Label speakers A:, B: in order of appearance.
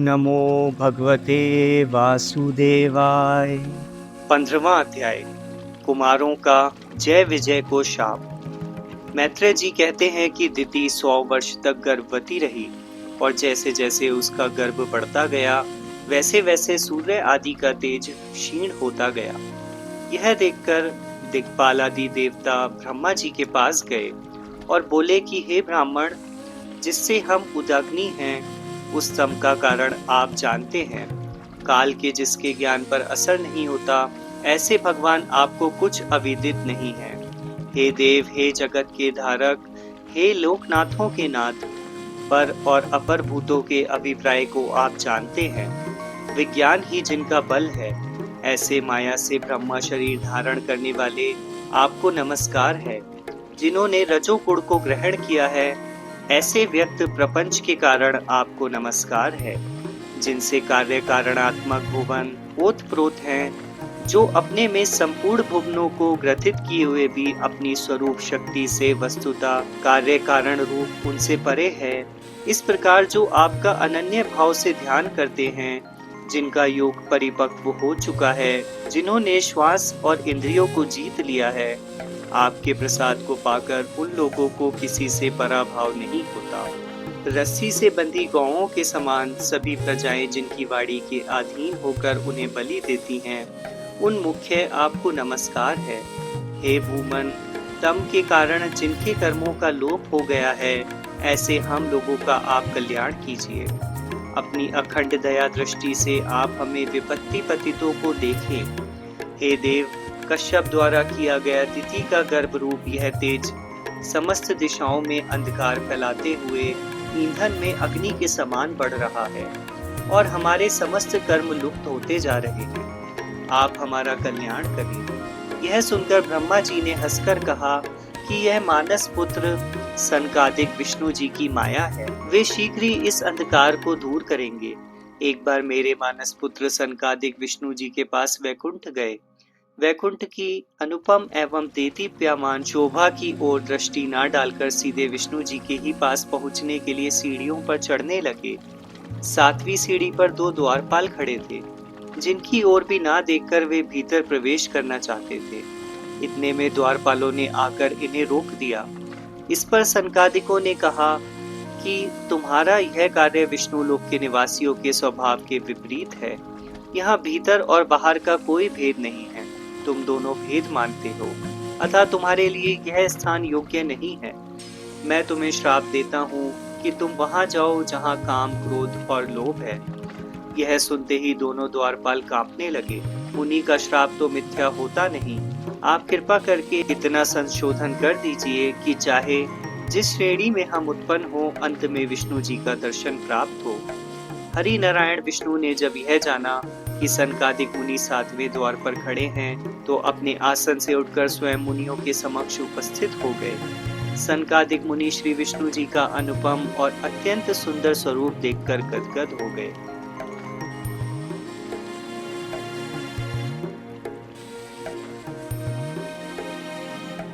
A: नमो भगवते वासुदेवाय। 15वां अध्याय, कुमारों का जय विजय को शाप। मैत्रेय जी कहते हैं कि दिति 100 वर्ष तक गर्भवती रही और जैसे जैसे उसका गर्भ बढ़ता गया वैसे वैसे सूर्य आदि का तेज क्षीण होता गया। यह देखकर दिक्पाल आदि देवता ब्रह्मा जी के पास गए और बोले कि हे ब्राह्मण, जिससे हम उदाग्नि हैं, उस सम का कारण आप जानते हैं। काल के जिसके ज्ञान पर असर नहीं होता, ऐसे भगवान आपको कुछ अविदित नहीं है। हे देव, हे जगत के धारक, हे लोकनाथों के नाथ, पर और अपर भूतों के अभिप्राय को आप जानते हैं। विज्ञान ही जिनका बल है, ऐसे माया से ब्रह्मा शरीर धारण करने वाले आपको नमस्कार है। जिन्होंने रजोगुण को ग्रहण किया है, ऐसे व्यक्त प्रपंच के कारण आपको नमस्कार है। जिनसे कार्य कारणात्मक भुवन ओतप्रोत हैं, जो अपने में संपूर्ण भुवनों को ग्रथित किए हुए भी अपनी स्वरूप शक्ति से वस्तुतः कार्य कारण रूप उनसे परे है। इस प्रकार जो आपका अनन्य भाव से ध्यान करते हैं, जिनका योग परिपक्व हो चुका है, जिन्होंने श्वास और इंद्रियों को जीत लिया है, आपके प्रसाद को पाकर उन लोगों को किसी से पराभाव नहीं होता। रस्सी से बंधी गौओं के समान सभी प्रजाएं जिनकी वाणी के अधीन होकर उन्हें बलि देती हैं, उन मुख्य आपको नमस्कार है। हे भूमन, तम के कारण जिनके कर्मों का लोप हो गया है, ऐसे हम लोगों का आप कल्याण कीजिए। अपनी अखंड दया दृष्टि से आप हमें विपत्ति पतितों को देखें। हे देव, कश्यप द्वारा किया गया तिथि का गर्भ रूप यह तेज समस्त दिशाओं में अंधकार फैलाते हुए ईंधन में अग्नि के समान बढ़ रहा है और हमारे समस्त कर्म लुप्त होते जा रहे हैं। आप हमारा कल्याण करें। यह सुनकर ब्रह्मा जी ने हंसकर कहा कि यह मानस पुत्र सनकादिक विष्णु जी की माया है। वे शीघ्र ही इस अंधकार को दूर करेंगे। एक बार मेरे मानस पुत्र सनकादिक विष्णु जी के पास वैकुंठ गए। वैकुंठ की अनुपम एवं देदीप्यमान शोभा की ओर दृष्टि न डालकर सीधे विष्णु जी के ही पास पहुंचने के लिए सीढ़ियों पर चढ़ने लगे। 7वीं सीढ़ी पर 2 द्वारपाल खड़े थे, जिनकी ओर भी ना देखकर वे भीतर प्रवेश करना चाहते थे। इतने में द्वारपालों ने आकर इन्हें रोक दिया। इस पर सनकादिकों ने कहा कि तुम्हारा यह कार्य विष्णु लोक के निवासियों के स्वभाव के विपरीत है। यहाँ भीतर और बाहर का कोई भेद नहीं है। तुम दोनों भेद मानते हो, अतः तुम्हारे लिए यह स्थान योग्य नहीं है। मैं तुम्हें श्राप देता हूँ कि तुम वहां जाओ जहाँ काम, क्रोध और लोभ है। यह सुनते ही दोनों द्वारपाल कांपने लगे। उन्हीं का श्राप तो मिथ्या होता नहीं। आप कृपा करके इतना संशोधन कर दीजिए कि चाहे जिस श्रेणी में हम उत्पन्न हो, अंत में विष्णु जी का दर्शन प्राप्त हो। हरि नारायण विष्णु ने जब यह जाना कि सनकादिक मुनि 7वें द्वार पर खड़े हैं, तो अपने आसन से उठकर स्वयं मुनियों के समक्ष उपस्थित हो गए। सनकादिक मुनि श्री विष्णु जी का अनुपम और अत्यंत सुंदर स्वरूप देखकर गदगद हो गए।